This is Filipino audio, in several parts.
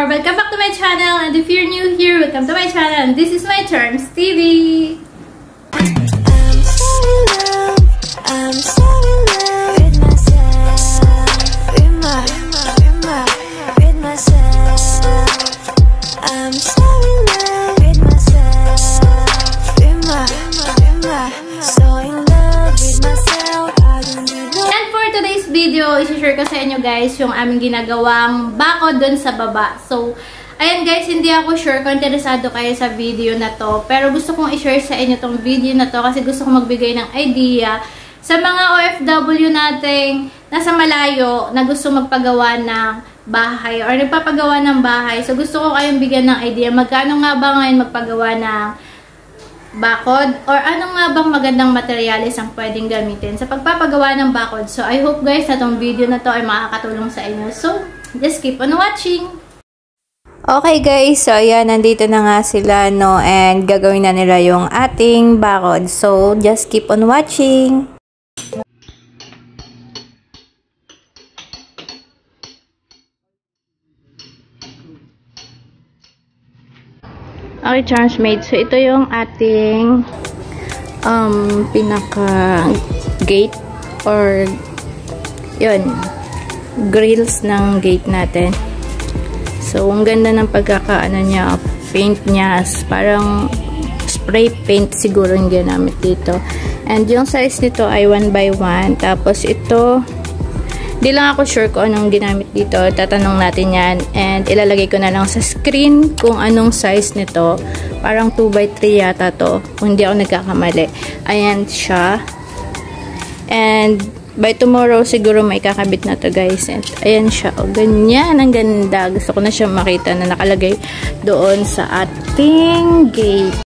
or welcome back to my channel. And if you're new here, welcome to my channel. And this is my Charms TV. I'm so in love with myself, with myself. I'm so in love with myself, so in love with myself. I don't need no. And for today's video, isi-share ko sa inyo guys yung aming ginagawang bako dun sa baba. So, ayan guys, hindi ako sure kung interesado kayo sa video na to. Pero gusto kong i-share sa inyo tong video na to kasi gusto kong magbigay ng idea sa mga OFW nating nasa malayo na gusto magpagawa ng bahay or nagpapagawa ng bahay. So, gusto ko kayong bigyan ng idea magkano nga ba ngayon magpagawa ng bakod or ano nga bang magandang materials ang pwedeng gamitin sa pagpapagawa ng bakod. So, I hope guys na tong video na to ay makakatulong sa inyo. So, just keep on watching! Okay guys, so ayan, nandito na nga sila, no, and gagawin na nila yung ating bakod. So, just keep on watching! Okay, Charmsmates. So, ito yung ating pinaka gate or yun, grills ng gate natin. So, ang ganda ng pagkakaano niya, paint niya, parang spray paint siguro yung ginamit dito. And yung size nito ay 1x1. Tapos ito, di lang ako sure kung anong ginamit dito. Tatanong natin yan. And ilalagay ko na lang sa screen kung anong size nito. Parang 2x3 yata to. Kung hindi ako nagkakamali. Ayan siya. And by tomorrow, siguro may kakabit na to guys. And ayan siya. O, ganyan. Ang ganda. Gusto ko na siya makita na nakalagay doon sa ating gate.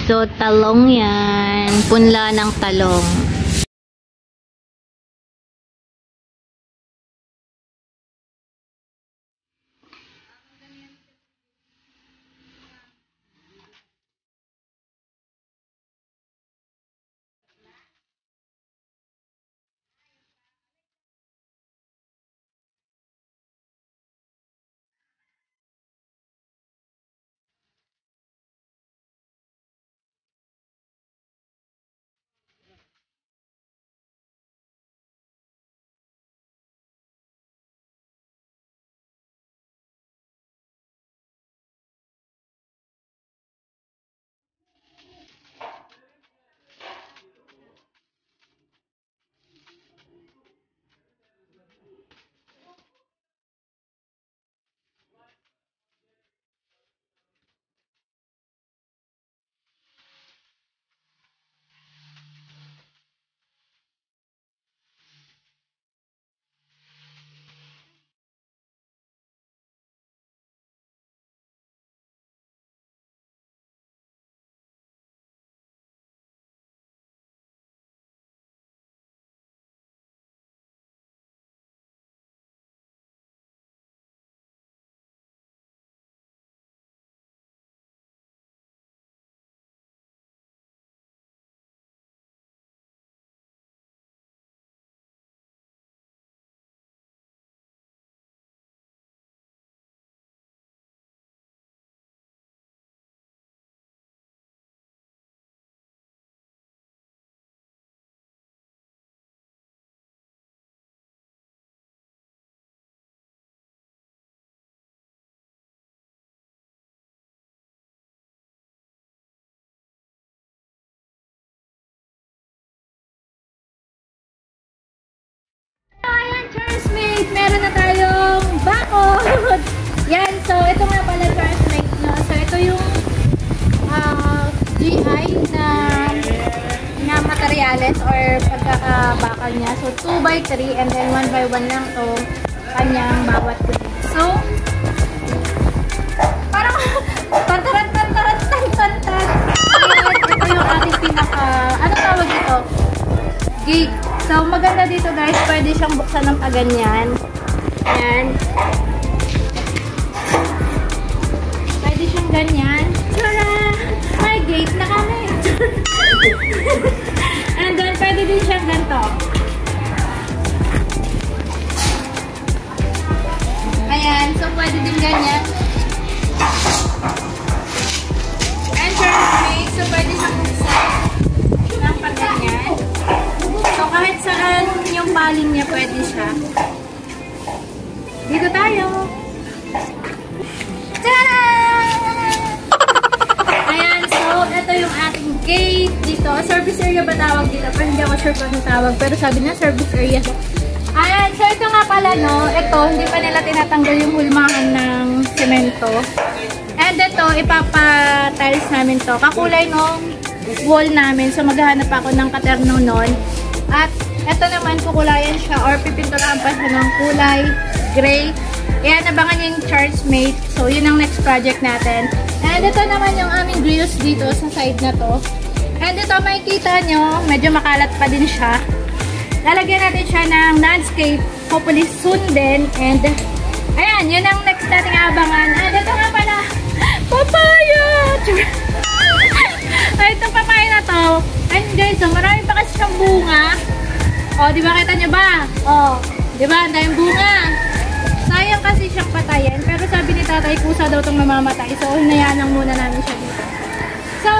So, talong yan. Punla ng talong. Charmsmate, meron na tayong bakod. Yan, so ito nga pala Charmsmate, no? So ito yung GI na materials or pagkakabakal niya. So 2x3 and then 1x1 lang to kanyang bawat kulit. So parang tantaran. Ito yung ating pinaka, ano tawag dito? Gate. So maganda dito guys, pwede siyang buksan ng paganyan. Ayan. Pwede siyang ganyan. Tara! May gate na kami. And then pwede din siyang ganito. Ayan. So pwede din ganyan. And Charmsmate. So pwede siyang buksan ng paganyan. So kahit saan yung paling niya pwede siya. Dito tayo. Tada! Ayan, so ito yung ating gate dito. Service area ba tawag dito? Pero hindi ako sure kung ano tawag. Pero sabi na service area. Ayan, so ito nga pala, no? Ito, hindi pa nila tinatanggal yung hulmahan ng semento. And ito, ipapa-tiles namin to. Kakulay nung wall namin. So maghahanap ako ng katerno nun. At ito naman, kukulayan siya or pipinturahan pa siya ng kulay gray. Ayan, abangan nyo yung Charmsmate. So, yun ang next project natin. And ito naman yung aming grills dito sa side na to. And ito, makikita nyo, medyo makalat pa din siya. Lalagyan natin siya ng landscape. Hopefully soon din. And, ayan, yun ang next nating abangan. And ito nga pala, papaya! Ay, itong papaya na to. And guys, so, marami pa kasi siyang bunga. O, di ba? Kita nyo ba? O, di ba? Ang daming bunga. Sayang kasi siyang patayin. Pero sabi ni tatay, kusa daw itong mamamatay. So, hinayaan lang muna namin siya dito. So,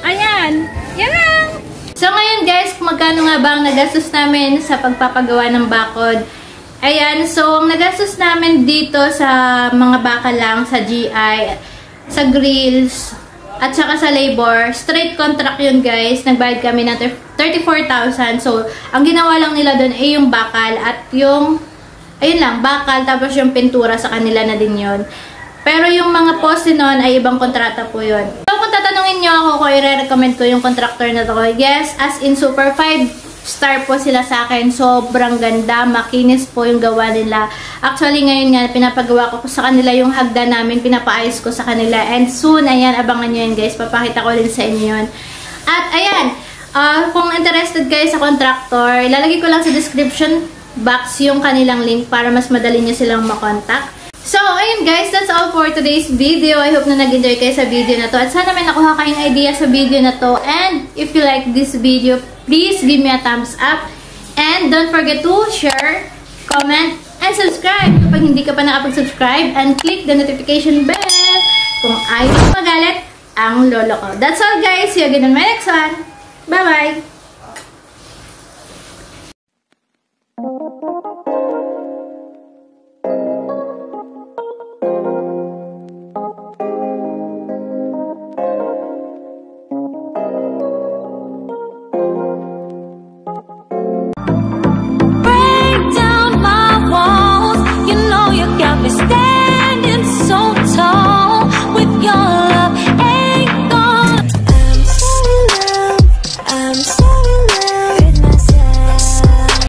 ayan. Yan lang. So, ngayon guys, magkano nga ba ang nagastos namin sa pagpapagawa ng bakod? Ayan. So, ang nagastos namin dito sa mga bakal lang, sa GI, sa grills, at saka sa labor, straight contract yun guys. Nagbayad kami ng 34,000. So, ang ginawa lang nila doon ay yung bakal at yung, ayun lang, bakal. Tapos yung pintura sa kanila na din yun. Pero yung mga poste nun ay ibang kontrata po yun. So, kung tatanungin nyo ako kung i-recommend ko yung contractor na to, yes, as in super 5-star po sila sa akin. Sobrang ganda, makinis po yung gawa nila. Actually, ngayon nga, pinapagawa ko sa kanila yung hagdan namin, pinapaayos ko sa kanila. And soon, ayan, abangan nyo yun guys. Papakita ko rin sa inyo yun. At ayan, kung interested kayo sa contractor, ilalagay ko lang sa description box yung kanilang link para mas madali nyo silang makontak. So, ayun guys, that's all for today's video. I hope na nag-enjoy kayo sa video na to. At sana may nakuha kayong idea sa video na to. And if you like this video, please give me a thumbs up. And don't forget to share, comment, and subscribe kapag hindi ka pa nakapag-subscribe. And click the notification bell kung ayaw magalit ang lolo ko. That's all guys. See you again on my next one. Bye-bye!